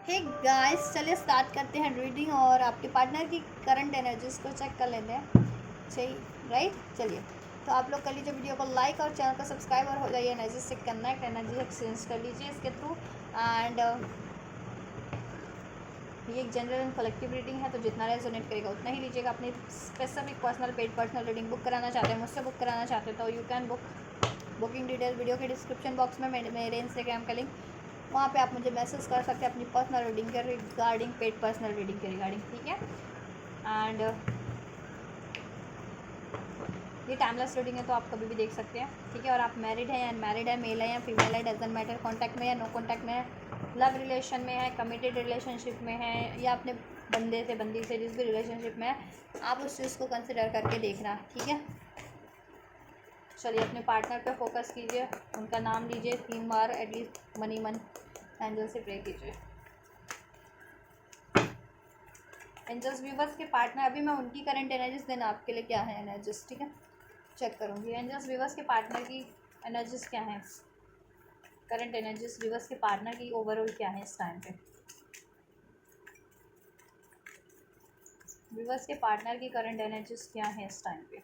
Hey guys, चलिए start करते हैं रीडिंग और आपके पार्टनर की करंट एनर्जीज को चेक कर लेते हैं। सही, राइट। चलिए, तो आप लोग कर लीजिए वीडियो को लाइक और चैनल को सब्सक्राइब और हो जाइए एनर्जी से कनेक्ट, एनर्जी एक्सचेंज कर लीजिए इसके थ्रू। एंड ये एक जनरल एंड कलेक्टिव रीडिंग है, तो जितना रेजोनेट करेगा उतना ही लीजिएगा। अपनी specific personal paid personal reading book कराना चाहते हैं, मुझसे बुक कराना चाहते हैं, तो you can booking detail video के डिस्क्रिप्शन बॉक्स में मेरे इंस्टाग्राम का लिंक, वहाँ पे आप मुझे मैसेज कर सकते हैं अपनी पर्सनल रीडिंग के रिगार्डिंग, पेड पर्सनल रीडिंग के रिगार्डिंग, ठीक है। एंड ये टाइमलेस रीडिंग है, तो आप कभी भी देख सकते हैं, ठीक है। और आप मैरिड हैं या अनमैरिड है, मेल है या फीमेल है, डजंट मैटर, कॉन्टैक्ट में या नो कॉन्टैक्ट में है, लव रिलेशन में है, कमिटेड रिलेशनशिप में है, या अपने बंदे से बंदी से जिस भी रिलेशनशिप में है, आप उस चीज़ को कंसिडर करके देखना, ठीक है। चलिए, अपने पार्टनर पे फोकस कीजिए, उनका नाम लीजिए 3 बार एटलीस्ट, मनी मन एंजल से प्रे कीजिए। एंजल्स व्यूवर्स के पार्टनर, अभी मैं उनकी करंट एनर्जीज देना आपके लिए क्या है एनर्जीज, ठीक है, चेक करूँगी। एंजल्स व्यूवर्स के पार्टनर की एनर्जीज क्या है, करंट एनर्जीज व्यूवर्स के पार्टनर की ओवरऑल क्या है इस टाइम पे। व्यूवर्स के पार्टनर की करंट एनर्जीज क्या है इस टाइम पे।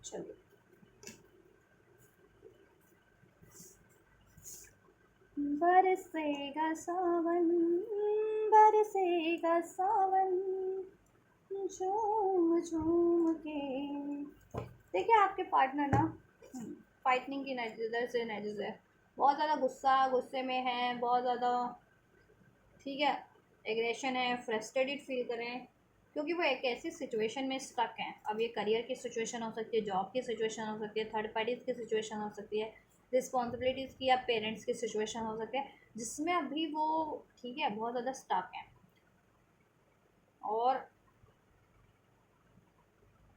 चलिए, बरसेगा सावन, बरसेगा सावन, झूम झूम के। देखिए, आपके पार्टनर ना फाइटिंग की एनर्जी, इधर से एनर्जीज है, बहुत ज़्यादा गुस्से में है, बहुत ज़्यादा, ठीक है, एग्रेशन है, फ्रस्ट्रेटेड फील करें, क्योंकि वो एक ऐसी सिचुएशन में स्टक हैं। अब ये करियर की सिचुएशन हो सकती है, जॉब की सिचुएशन हो सकती है, थर्ड पार्टीज़ की सिचुएशन हो सकती है, रिस्पॉन्सिबिलिटीज़ की या पेरेंट्स की सिचुएशन हो सकती है, जिसमें अभी वो, ठीक है, बहुत ज़्यादा स्टक हैं, और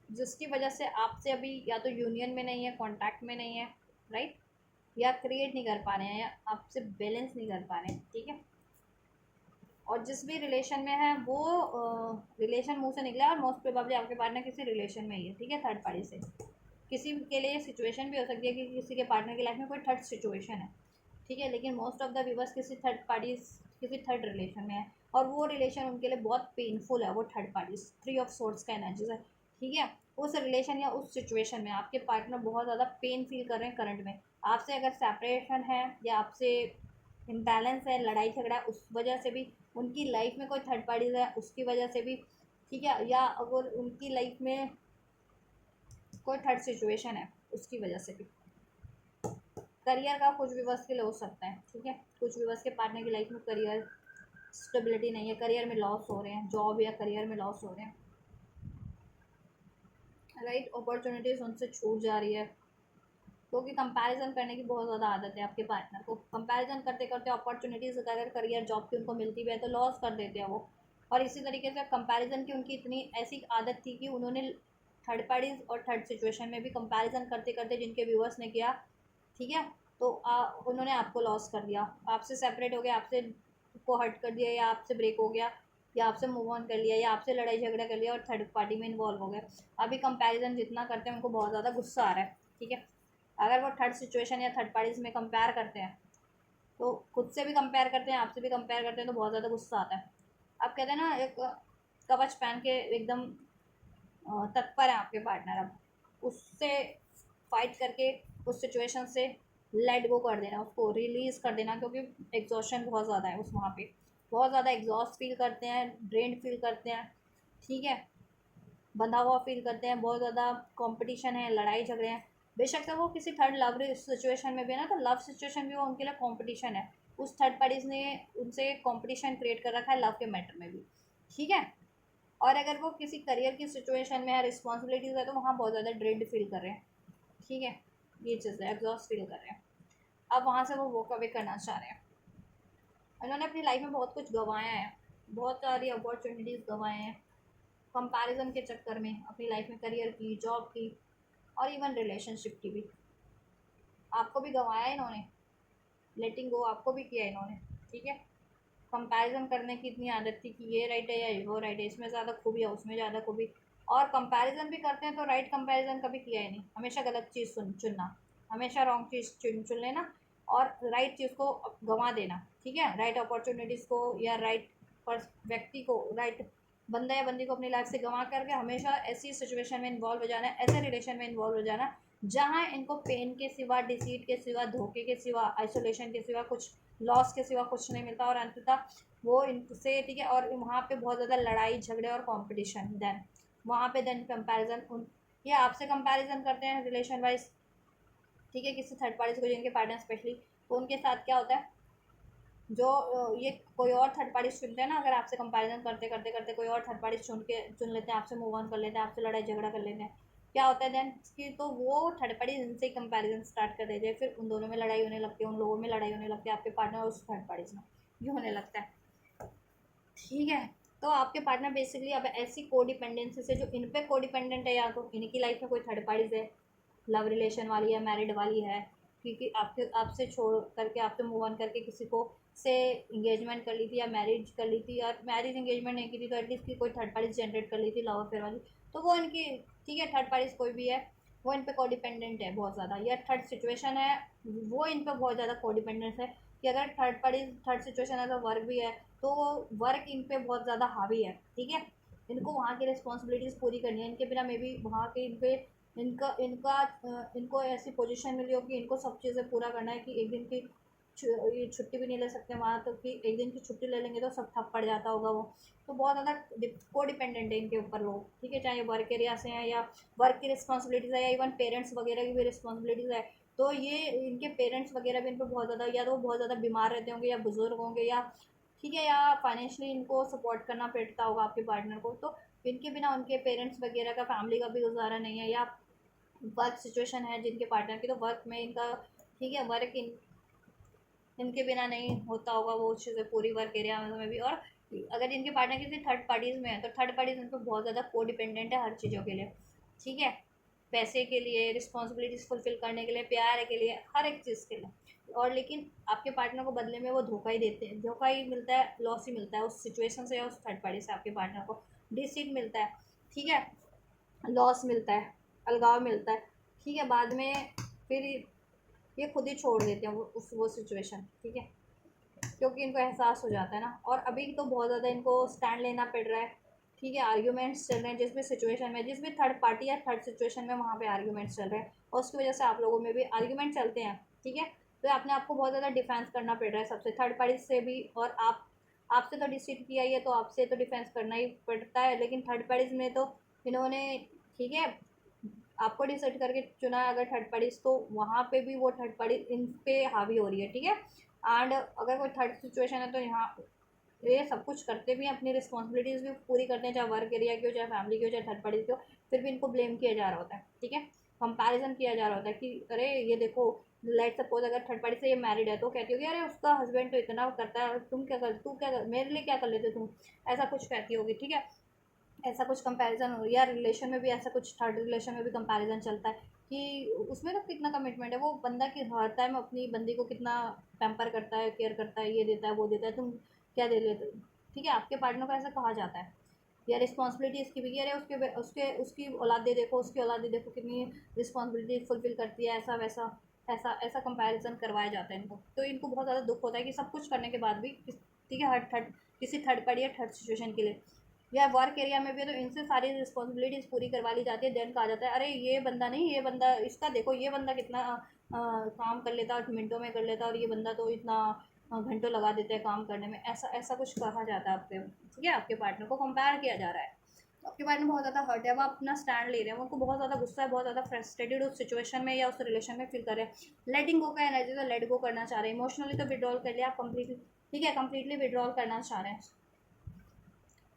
जिसकी वजह से आपसे अभी या तो यूनियन में नहीं है, कॉन्टैक्ट में नहीं है, राइट, या क्रिएट नहीं कर पा रहे हैं, या आपसे बैलेंस नहीं कर पा रहे हैं, ठीक है। और जिस भी रिलेशन में है वो रिलेशन मुंह से निकला, और मोस्ट प्रोबेबली आपके पार्टनर किसी रिलेशन में ही है, ठीक है, थर्ड पार्टी से। किसी के लिए सिचुएशन भी हो सकती है कि किसी के पार्टनर की लाइफ में कोई थर्ड सिचुएशन है, ठीक है, लेकिन मोस्ट ऑफ द व्यूवर्स किसी थर्ड पार्टी, किसी थर्ड रिलेशन में है, और वो रिलेशन उनके लिए बहुत पेनफुल है। वो थर्ड पार्टी 3 ऑफ सोर्ट्स का एनर्जी है, ठीक है। उस रिलेशन या उस सिचुएशन में आपके पार्टनर बहुत ज़्यादा पेन फील कर रहे हैं करंट में। आपसे अगर सेपरेशन है या आपसे इम्बैलेंस है, लड़ाई झगड़ा, उस वजह से भी, उनकी लाइफ में कोई थर्ड पार्टीज है उसकी वजह से भी, ठीक है, या अगर उनकी लाइफ में कोई थर्ड सिचुएशन है उसकी वजह से भी। करियर का कुछ विवश के लिए हो सकता है, ठीक है, कुछ विवश के पार्टनर की लाइफ में करियर स्टेबिलिटी नहीं है, करियर में लॉस हो रहे हैं, जॉब या करियर में लॉस हो रहे हैं, राइट, अपॉर्चुनिटीज़ उनसे छूट जा रही है, क्योंकि कंपैरिजन करने की बहुत ज़्यादा आदत है आपके पार्टनर को। कंपैरिजन करते करते अपॉर्चुनिटीज़ अगर करियर जॉब की उनको मिलती भी है तो लॉस कर देते हैं वो। और इसी तरीके से कंपैरिजन की उनकी इतनी ऐसी आदत थी कि उन्होंने थर्ड पार्टीज और थर्ड सिचुएशन में भी कंपैरिजन करते करते, जिनके व्यूअर्स ने किया, ठीक है, तो उन्होंने आपको लॉस कर दिया, आपसे सेपरेट हो गया, आपसे को हर्ट कर दिया, या आपसे ब्रेक हो गया, या आपसे मूव ऑन कर लिया, या आपसे लड़ाई झगड़ा कर लिया और थर्ड पार्टी में इन्वॉल्व हो गए। अभी कंपैरिजन जितना करते हैं उनको बहुत ज़्यादा गुस्सा आ रहा है, ठीक है। अगर वो थर्ड सिचुएशन या थर्ड पार्टीज में कंपेयर करते हैं, तो खुद से भी कंपेयर करते हैं, आपसे भी कंपेयर करते हैं, तो बहुत ज़्यादा गुस्सा आता है। आप कहते हैं ना, एक कवच पहन के एकदम तत्पर है आपके पार्टनर, अब उससे फाइट करके उस सिचुएशन से लेट गो कर देना, उसको रिलीज़ कर देना, क्योंकि एग्जॉशन बहुत ज़्यादा है उस वहाँ पे, बहुत ज़्यादा एग्जॉस्ट फील करते हैं, ड्रेन फील करते हैं, ठीक है, बंधा हुआ फील करते हैं, बहुत ज़्यादा कंपटीशन है, लड़ाई झगड़े हैं। बेशक से वो किसी थर्ड लव सिचुएशन में भी है ना, तो लव सिचुएशन भी वो उनके लिए कंपटीशन है, उस थर्ड पार्टीज ने उनसे कंपटीशन क्रिएट कर रखा है लव के मैटर में भी, ठीक है। और अगर वो किसी करियर की सिचुएशन में है, रिस्पॉन्सिबिलिटीज़ है, तो वहाँ बहुत ज़्यादा ड्रेड फील कर रहे हैं, ठीक है, ये चीज़ है, एग्जॉस्ट फील कर रहे हैं। अब वहाँ से वो वॉक अवे करना चाह रहे हैं। उन्होंने अपनी लाइफ में बहुत कुछ गंवाया है, बहुत सारी अपॉर्चुनिटीज़ गंवाए हैं कंपैरिजन के चक्कर में, अपनी लाइफ में करियर की, जॉब की, और इवन रिलेशनशिप की भी। आपको भी गंवाया है इन्होंने, लेटिंग गो आपको भी किया इन्होंने, ठीक है। कंपैरिजन करने की इतनी आदत थी कि ये राइट है या वो राइट है, इसमें ज़्यादा खूबी है, उसमें ज़्यादा खूबी, और कंपैरिजन भी करते हैं तो राइट कंपैरिजन कभी किया ही नहीं, हमेशा गलत चीज़ चुनना, हमेशा रॉन्ग चीज़ चुन चुन लेना, और राइट चीज़ को गंवा देना, ठीक है, राइट अपॉर्चुनिटीज़ को या राइट पर व्यक्ति को, राइट बंदा या बंदी को अपनी लाइफ से गंवा करके हमेशा ऐसी सिचुएशन में इन्वॉल्व हो जाना, ऐसे रिलेशन में इन्वॉल्व हो जाना जहाँ इनको पेन के सिवा, डिसीट के सिवा, धोखे के सिवा, आइसोलेशन के सिवा, कुछ लॉस के सिवा कुछ नहीं मिलता, और अंततः वो इनसे, ठीक है, और वहाँ पे बहुत ज़्यादा लड़ाई झगड़े और कंपटीशन, देन वहाँ पे देन कंपैरिजन, उन ये आपसे कंपैरिजन करते हैं रिलेशन वाइज, ठीक है, किसी थर्ड पार्टी को, जिनके पार्टनर स्पेशली, तो उनके साथ क्या होता है, जो ये कोई और थर्ड पार्टी चुनते हैं ना, अगर आपसे कंपैरिजन करते करते करते कोई और थर्ड पार्टी चुन लेते हैं, आपसे मूव ऑन कर लेते हैं, आपसे लड़ाई झगड़ा कर लेते हैं, क्या होता है देन कि तो वो थर्ड पार्टी इनसे कंपैरिजन स्टार्ट कर देते हैं, फिर उन दोनों में लड़ाई होने लगती है, उन लोगों में लड़ाई होने लगती है, आपके पार्टनर और उस थर्ड पार्टी में ये होने लगता है, ठीक है। तो आपके पार्टनर बेसिकली अब ऐसी कोडिपेंडेंसी से, जो इन पे कोडिपेंडेंट है, या तो इनकी लाइफ में कोई थर्ड पार्टीज है, लव रिलेशन वाली है, मैरिड वाली है, क्योंकि आपके आपसे छोड़ करके, आपसे मूव ऑन करके किसी को से इंगेजमेंट कर ली थी या मैरिज कर ली थी, और मैरिज इंगेजमेंट नहीं की थी तो एटलीस्ट की कोई थर्ड पार्टी जनरेट कर ली थी, लव अफेयर वाली, तो वो इनकी, ठीक है, थर्ड पार्टीज कोई भी है, वो इन पे कोडिपेंडेंट है बहुत ज़्यादा, या थर्ड सिचुएशन है, वो इन पे बहुत ज़्यादा कोडिपेंडेंस है, कि अगर थर्ड पार्टी, थर्ड सिचुएशन है तो वर्क भी है, तो वर्क इन पे बहुत ज़्यादा हावी है, ठीक है, इनको वहाँ की रिस्पॉन्सिबिलिटीज़ पूरी करनी है, इनके बिना मे बी वहाँ के इन पे इनका इनका इनको ऐसी पोजीशन मिली हो कि इनको सब चीज़ें पूरा करना है, कि एक दिन की ये छुट्टी भी नहीं ले सकते वहाँ, तो कि एक दिन की छुट्टी ले लेंगे तो सब ठप पड़ जाता होगा वो, तो बहुत ज़्यादा को डिपेंडेंट है इनके ऊपर लोग, ठीक है, चाहे वर्क एरिया से हैं, या वर्क की रिस्पॉन्सिबिलिटीज़ है, या इवन पेरेंट्स वगैरह की भी रिस्पॉन्सिबिलिटीज़ है, तो ये इनके पेरेंट्स वगैरह भी इन पर बहुत ज़्यादा, या तो बहुत ज़्यादा बीमार रहते होंगे, या बुजुर्ग होंगे, या ठीक है, या फाइनेंशियली इनको सपोर्ट करना पड़ता होगा आपके पार्टनर को, तो इनके बिना उनके पेरेंट्स वगैरह का, फैमिली का भी गुजारा नहीं है, या वर्क सिचुएशन है जिनके पार्टनर की, तो वर्क में इनका, ठीक है, वर्क इनके बिना नहीं होता होगा वो चीज़ें पूरी वर्क एरिया में भी, और अगर इनके पार्टनर किसी थर्ड पार्टीज़ में है तो थर्ड पार्टीज उन पर बहुत ज़्यादा को डिपेंडेंट है हर चीज़ों के लिए, ठीक है, पैसे के लिए, रिस्पॉन्सिबिलिटीज़ फुलफिल करने के लिए, प्यार के लिए, हर एक चीज़ के लिए, और लेकिन आपके पार्टनर को बदले में वो धोखा ही देते हैं, धोखा ही मिलता है, लॉस ही मिलता है उस सिचुएशन से या उस थर्ड पार्टी से, आपके पार्टनर को डिसीट मिलता है, ठीक है, लॉस मिलता है, अलगाव मिलता है, ठीक है, बाद में फिर ये खुद ही छोड़ देते हैं वो सिचुएशन, ठीक है, क्योंकि इनको एहसास हो जाता है ना, और अभी तो बहुत ज़्यादा इनको स्टैंड लेना पड़ रहा है, ठीक है, आर्ग्यूमेंट्स चल रहे हैं जिस भी सिचुएशन में, जिस भी थर्ड पार्टी या थर्ड सिचुएशन में, वहाँ पे आर्ग्यूमेंट्स चल रहे हैं, और उसकी वजह से आप लोगों में भी आर्ग्यूमेंट चलते हैं, ठीक है, तो अपने आप को बहुत ज़्यादा डिफेंस करना पड़ रहा है सबसे, थर्ड पार्टी से भी, और आप आपसे तो डिसीट किया ही है तो आपसे तो डिफेंस करना ही पड़ता है, लेकिन थर्ड पार्टीज में तो इन्होंने, ठीक है, आपको डिसाइड करके चुना है अगर थर्ड पार्टीज, तो वहाँ पे भी वो थर्ड पार्टी इन पे हावी हो रही है, ठीक है, एंड अगर कोई थर्ड सिचुएशन है तो यहाँ ये सब कुछ करते भी हैं, अपनी रिस्पॉन्सिबिलिटीज़ भी पूरी करते हैं, चाहे वर्क एरिया की हो, चाहे फैमिली की हो, चाहे थर्ड पार्टी की हो, फिर भी इनको ब्लेम किया जा रहा होता है, ठीक है, कंपैरिजन किया जा रहा होता है कि अरे ये देखो, लेट सपोज अगर थर्ड पार्टी से ये मैरिड है तो कहती होगी अरे उसका हस्बैंड तो इतना करता है, तुम क्या कर, तू क्या कर, मेरे लिए क्या कर लेते तुम, ऐसा कुछ कहती होगी, ठीक है, ऐसा कुछ कंपैरिजन हो, या रिलेशन में भी ऐसा कुछ, थर्ड रिलेशन में भी कंपैरिजन चलता है कि उसमें तो कितना कमिटमेंट है, वो बंदा कि हर टाइम अपनी बंदी को कितना पैम्पर करता है, केयर करता है, ये देता है वो देता है, तुम क्या दे लेते हो, ठीक है, आपके पार्टनर को ऐसा कहा जाता है, या रिस्पॉन्सिबिलिटी इसकी भी, अरे उसके उसके उसकी औलादे देखो, उसकी औलादे देखो कितनी रिस्पॉन्सिबिलिटी फुलफिल करती है, ऐसा वैसा, ऐसा ऐसा कंपैरिजन करवाया जाता है इनको, तो इनको बहुत ज़्यादा दुख होता है कि सब कुछ करने के बाद भी, ठीक है, हर थर्ड किसी थर्ड पार्टी या थर्ड सिचुएशन के लिए, या वर्क एरिया में भी तो इनसे सारी रिस्पॉन्सिबिलिटीज़ पूरी करवा ली जाती है, देन कहा जाता है अरे ये बंदा नहीं, ये बंदा इसका देखो, ये बंदा कितना काम कर लेता है, मिनटों में कर लेता है, और ये बंदा तो इतना घंटों लगा देता है काम करने में, ऐसा ऐसा कुछ कहा जाता है आपके, ठीक है, आपके पार्टनर को कंपेयर किया जा रहा है, तो आपके पार्टनर बहुत ज़्यादा हर्ट है, वो अपना स्टैंड ले रहे हैं, उनको बहुत ज़्यादा गुस्सा है, बहुत ज़्यादा फ्रस्ट्रेटेड उस सिचुएशन में या उस रिलेशन में फील कर रहे हैं, लेटिंग गो का एनर्जी तो लेट गो करना चाह रहे हैं, इमोशनली तो विड्रॉल कर लिया आप कम्प्लीटली, ठीक है, कम्प्लीटली विड्रॉल करना चाह रहे हैं,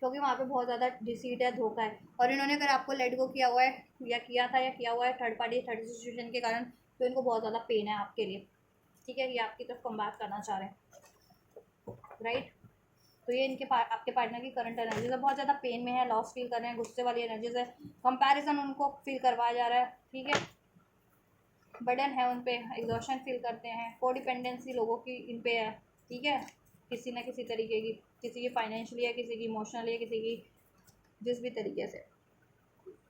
क्योंकि वहाँ पे बहुत ज़्यादा डिसीट है, धोखा है, और इन्होंने अगर आपको लेट गो किया हुआ है, या किया था, या किया हुआ है थर्ड पार्टी थर्ड सिचुएशन के कारण, तो इनको बहुत ज़्यादा पेन है आपके लिए, ठीक है, ये आपकी तरफ कम बात करना चाह रहे हैं, राइट, तो ये इनके आपके पार्टनर की करंट एनर्जीज है, बहुत ज़्यादा पेन में है, लॉस फील कर रहे हैं, गुस्से वाली एनर्जीज है, कंपैरिजन उनको फील करवाया जा रहा है, ठीक है, बर्डन है उन पे, एग्जॉशन फील करते हैं, कोडिपेंडेंसी लोगों की इन पे है, ठीक है, किसी ना किसी तरीके की, किसी की फाइनेंशियली है, किसी की इमोशनली है, किसी की जिस भी तरीके से,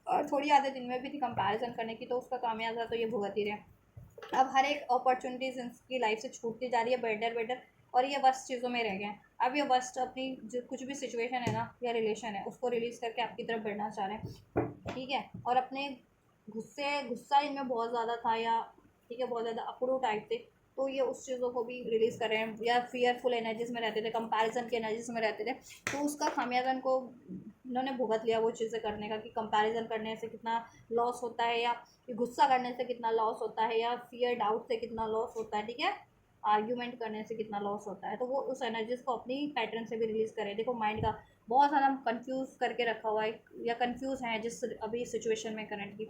और थोड़ी आदत इनमें भी थी कंपैरिजन करने की, तो उसका खामियाजा तो ये भुगत ही रहे, अब हर एक अपॉर्चुनिटीज़ इनकी लाइफ से छूटती जा रही है बेटर बेटर, और ये बस चीज़ों में रह गए हैं। अब ये बस अपनी जो कुछ भी सिचुएशन है ना या रिलेशन है उसको रिलीज़ करके आपकी तरफ बढ़ना चाह रहे हैं, ठीक है। और अपने गुस्सा इनमें बहुत ज़्यादा था, या ठीक है बहुत ज़्यादा अकड़ू टाइप थे, तो ये उस चीज़ों को भी रिलीज़ कर रहे हैं। या फियरफुल एनर्जीज में रहते थे, कंपैरिजन की एनर्जीज में रहते थे, तो उसका खामियाजा इनको इन्होंने भुगत लिया वो चीज़ें करने का, कि कंपैरिजन करने से कितना लॉस होता है, या गुस्सा करने से कितना लॉस होता है, या फियर डाउट से कितना लॉस होता है, ठीक है, आर्ग्यूमेंट करने से कितना लॉस होता है। तो वो उस एनर्जीज को अपनी पैटर्न से भी रिलीज़ करें। देखो माइंड का बहुत ज़्यादा कंफ्यूज करके रखा हुआ है, या कंफ्यूज है जिस अभी सिचुएशन में करंट की,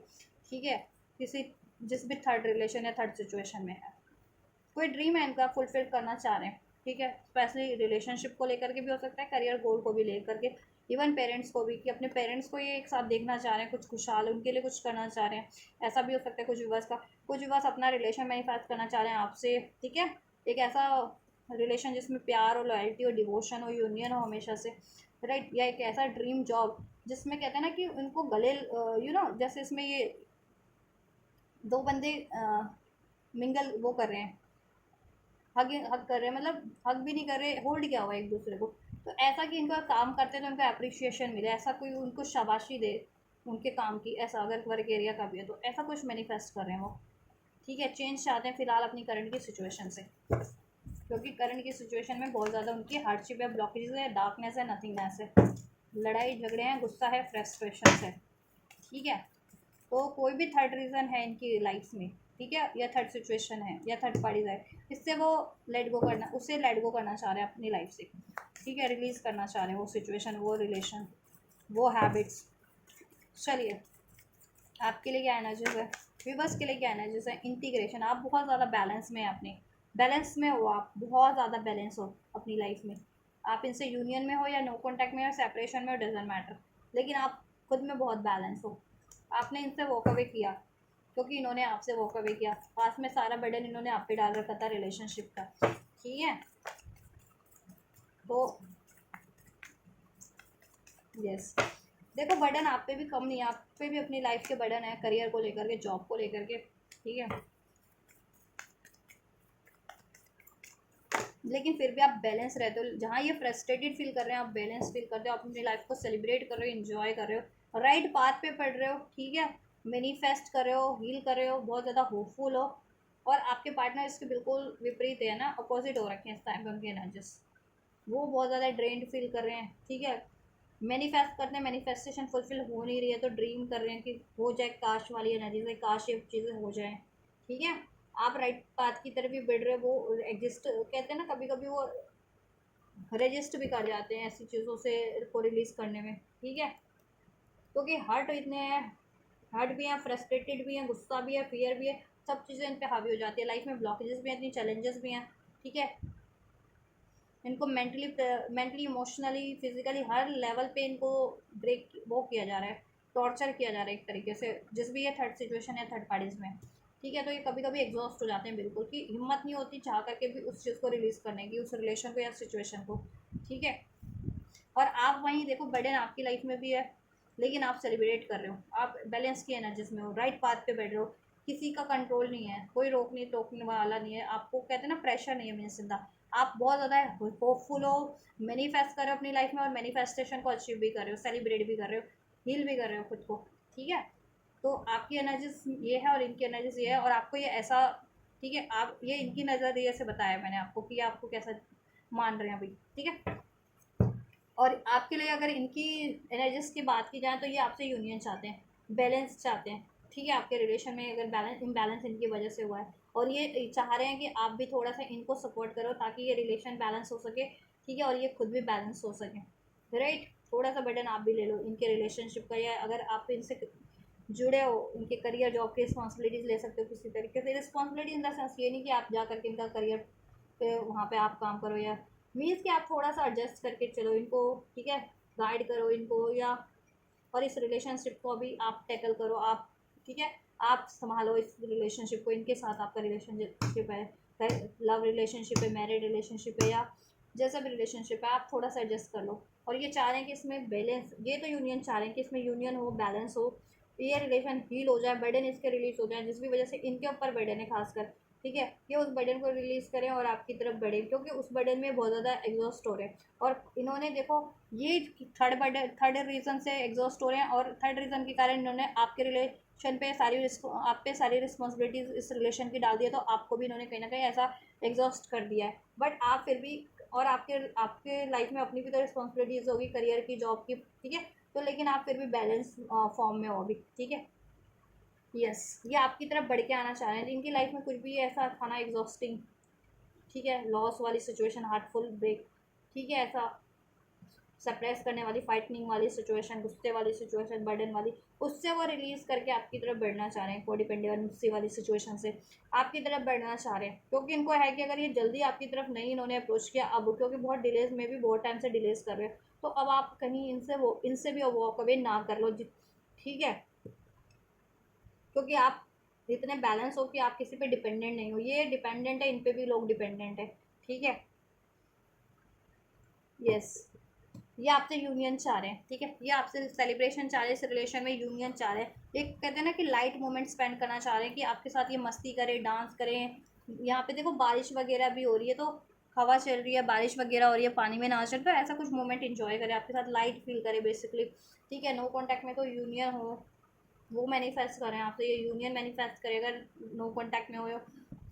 ठीक है, किसी जिस भी थर्ड रिलेशन या थर्ड सिचुएशन में है, कोई ड्रीम है इनका फुलफिल करना चाह रहे हैं, ठीक है, स्पेशली रिलेशनशिप को लेकर के भी हो सकता है, करियर गोल को भी लेकर के, इवन पेरेंट्स को भी, कि अपने पेरेंट्स को ये एक साथ देखना चाह रहे हैं, कुछ खुशहाल उनके लिए कुछ करना चाह रहे हैं, ऐसा भी हो सकता है। कुछ व्यूवर्स का, कुछ व्यूवर्स अपना रिलेशन मैनिफेस्ट करना चाह रहे हैं आपसे, ठीक है, एक ऐसा रिलेशन जिसमें प्यार और लॉयल्टी और डिवोशन और यूनियन हो हमेशा से, राइट, या एक ऐसा ड्रीम जॉब जिसमें कहते हैं ना कि उनको गले जैसे इसमें ये दो बंदे मिंगल वो कर रहे हैं, हग हग कर रहे हैं, मतलब हग भी नहीं कर रहे, होल्ड किया हुआ है एक दूसरे को, तो ऐसा कि इनका काम करते हैं तो उनको अप्रिशिएशन मिले, ऐसा कोई उनको शाबाशी दे उनके काम की, ऐसा अगर वर्क एरिया का भी है तो ऐसा कुछ मैनिफेस्ट कर रहे हैं वो, ठीक है। चेंज चाहते हैं फिलहाल अपनी करंट की सिचुएशन से, क्योंकि करंट की सिचुएशन में बहुत ज़्यादा उनकी हार्डशिप है, ब्लॉकेज है, डार्कनेस है, नथिंगनेस है, लड़ाई झगड़े हैं, गुस्सा है, फ्रस्ट्रेशन है, ठीक है। तो कोई भी थर्ड रीज़न है इनकी लाइफ में, ठीक है, या थर्ड सिचुएशन है या थर्ड पार्टीज है, इससे वो लेट गो करना चाह रहे हैं अपनी लाइफ से, ठीक है, रिलीज़ करना चाह रहे हैं वो सिचुएशन, वो रिलेशन, वो हैबिट्स। चलिए, आपके लिए क्या एनर्जीज है, विवर्स के लिए क्या एनर्जीज है, इंटीग्रेशन, आप बहुत ज़्यादा बैलेंस में, अपने बैलेंस में हो, आप बहुत ज़्यादा बैलेंस हो अपनी लाइफ में, आप इनसे यूनियन में हो या नो कॉन्टैक्ट में हो, सेपरेशन में हो, डजेंट मैटर, लेकिन आप खुद में बहुत बैलेंस हो। आपने इनसे वॉक अवे किया क्योंकि इन्होंने आपसे वॉक अवे किया, पास में सारा बर्डन इन्होंने आप पे डाल रखा था रिलेशनशिप का, ठीक है। तो यस, देखो बर्डन आप पे भी कम नहीं है, आप पे भी अपनी लाइफ के बर्डन है, करियर को लेकर के, जॉब को लेकर के, ठीक है, लेकिन फिर भी आप बैलेंस रहते हो। जहाँ ये फ्रस्ट्रेटेड फील कर रहे हैं, आप बैलेंस फील करते हो, आप अपनी लाइफ को सेलिब्रेट कर रहे हो, इन्जॉय कर रहे हो, राइट पाथ पे पढ़ रहे हो, ठीक है, मैनिफेस्ट कर रहे हो, हील कर रहे हो, बहुत ज़्यादा होपफुल हो, और आपके पार्टनर इसके बिल्कुल विपरीत है ना, अपोजिट हो रखे हैं इस टाइम पे उनके एनर्जीज, वो बहुत ज़्यादा ड्रेन्ड फील कर रहे हैं, ठीक है, मैनिफेस्ट करते हैं, मैनिफेस्टेशन फुलफिल हो नहीं रही है तो ड्रीम कर रहे हैं कि हो जाए, काश वाली एनर्जी से, काश ये चीज़ें हो जाएं, ठीक है। आप राइट पाथ की तरफ भी बढ़ रहे हो, वो एग्जिस्ट कहते हैं ना, कभी कभी वो रजिस्ट भी कर जाते हैं ऐसी चीज़ों से को रिलीज़ करने में, ठीक है, क्योंकि हर्ट इतने हैं, हर्ट भी हैं, फ्रस्ट्रेटेड भी हैं, गुस्सा भी है, फियर भी है, सब चीज़ें इन पे हावी हो जाती है, लाइफ में ब्लॉकेजेस भी हैं, इतनी चैलेंजेस भी हैं, ठीक है। इनको मेंटली इमोशनली फिजिकली हर लेवल पे इनको ब्रेक वो किया जा रहा है, टॉर्चर किया जा रहा है एक तरीके से, जिस भी ये थर्ड सिचुएशन है थर्ड पार्टीज में, ठीक है। तो ये कभी कभी एग्जॉस्ट हो जाते हैं बिल्कुल, कि हिम्मत नहीं होती चाह करके भी उस चीज़ को रिलीज़ करने की, उस रिलेशन को या सिचुएशन को, ठीक है। और आप वहीं देखो बर्डन आपकी लाइफ में भी है, लेकिन आप सेलिब्रेट कर रहे हो, आप बैलेंस की एनर्जीज में हो, राइट पाथ पे बैठ रहे हो, किसी का कंट्रोल नहीं है, कोई रोकने टोकने वाला नहीं है आपको, कहते हैं ना प्रेशर नहीं है मीन जिंदा, आप बहुत ज़्यादा होपफुल हो, मैनिफेस्ट कर रहे हो अपनी लाइफ में, और मैनिफेस्टेशन को अचीव भी कर रहे हो, सेलिब्रेट भी कर रहे हो, हील भी कर रहे हो खुद को, ठीक है। तो आपकी एनर्जीज ये है और इनकी एनर्जीज ये है, और आपको ये ऐसा, ठीक है, आप ये इनकी नज़रिए से बताया मैंने आपको कि आपको कैसा मान रहे हैं अभी, ठीक है। और आपके लिए अगर इनकी एनर्जीज की बात की जाए तो ये आपसे यूनियन चाहते हैं, बैलेंस चाहते हैं, ठीक है, आपके रिलेशन में अगर बैलेंस इम्बैलेंस इनकी वजह से हुआ है, और ये चाह रहे हैं कि आप भी थोड़ा सा इनको सपोर्ट करो ताकि ये रिलेशन बैलेंस हो सके, ठीक है, और ये खुद भी बैलेंस हो सके, राइट। थोड़ा सा बर्डन आप भी ले लो इनके रिलेशनशिप का, या अगर आप इनसे जुड़े हो, इनके करियर जॉब की रिस्पॉन्सिबिलिटीज़ ले सकते हो किसी तरीके से, रिस्पॉन्सिबिलिटी इन द सेंस ये नहीं कि आप जा करके इनका करियर पे वहाँ पे आप काम करो, या मीन्स कि आप थोड़ा सा एडजस्ट करके चलो इनको, ठीक है, गाइड करो इनको, या और इस रिलेशनशिप को भी आप टैकल करो, आप, ठीक है, आप संभालो इस रिलेशनशिप को, इनके साथ आपका रिलेशनशिप है, लव रिलेशनशिप है, मैरिड रिलेशनशिप है, या जैसा भी रिलेशनशिप है, आप थोड़ा सा एडजस्ट कर लो। और ये चाह रहे हैं कि इसमें बैलेंस, ये तो यूनियन चाह रहे हैं कि इसमें यूनियन हो, बैलेंस हो, ये रिलेशन हील हो जाए, बर्डन इसके रिलीज हो जाए, जिस भी वजह से इनके ऊपर बर्डन है खासकर, ठीक है, ये उस बर्डन को रिलीज करें और आपकी तरफ बढ़े, क्योंकि उस बर्डन में बहुत ज़्यादा एग्जॉस्ट हो रहे हैं। और इन्होंने देखो, ये थर्ड रीज़न से एग्जॉस्ट हो रहे हैं, और थर्ड रीज़न के कारण इन्होंने आपके रिलेशन पे आप पे सारी रिस्पॉन्सिबिलिटीज इस रिलेशन की डाल दी है, तो आपको भी इन्होंने कहीं ना कहीं ऐसा एग्जॉस्ट कर दिया है। बट आप फिर भी, और आपके आपके लाइफ में अपनी भी तो रिस्पॉन्सिबिलिटीज होगी, करियर की, जॉब की, ठीक है, तो लेकिन आप फिर भी बैलेंस फॉर्म में हो अभी, ठीक है। यस, ये आपकी तरफ बढ़ के आना चाह रहे हैं, इनकी लाइफ में कुछ भी ऐसा था ना एग्जॉस्टिंग, ठीक है, लॉस वाली सिचुएशन, हार्टफुल ब्रेक, ठीक है, ऐसा सप्रेस करने वाली, फाइटनिंग वाली सिचुएशन, गुस्से वाली सिचुएशन, बर्डन वाली, उससे वो रिलीज करके आपकी तरफ बढ़ना चाह रहे हैं, कोडिपेंडेंसी वाली सिचुएशन से आपकी तरफ बढ़ना चाह रहे हैं, क्योंकि इनको है कि अगर ये जल्दी आपकी तरफ नहीं इन्होंने अप्रोच किया अब, क्योंकि बहुत डिलेज में भी बहुत टाइम से डिलेज कर रहे हैं, तो अब आप कहीं इनसे भी वॉक अवे ना कर लो, ठीक है, क्योंकि आप इतने बैलेंस हो कि आप किसी पे डिपेंडेंट नहीं हो, ये डिपेंडेंट है, इन पे भी लोग डिपेंडेंट है, ठीक है। यस, ये आपसे यूनियन चाह रहे हैं, ठीक है, ये आपसे सेलिब्रेशन चाह रहे हैं, इस रिलेशन में यूनियन चाह रहे हैं, एक कहते हैं ना कि लाइट मोमेंट स्पेंड करना चाह रहे हैं, कि आपके साथ ये मस्ती करें, डांस करें। यहाँ पे देखो बारिश वगैरह भी हो रही है, तो हवा चल रही है, बारिश वगैरह हो रही है, पानी में नाच रहे हैं, तो ऐसा कुछ मोमेंट इंजॉय करें, आपके साथ लाइट फील करें बेसिकली, ठीक है। नो कॉन्टैक्ट में तो यूनियन हो, वो मैनिफेस्ट करें आपसे, ये यूनियन मैनिफेस्ट करें, अगर नो कॉन्टैक्ट में हो,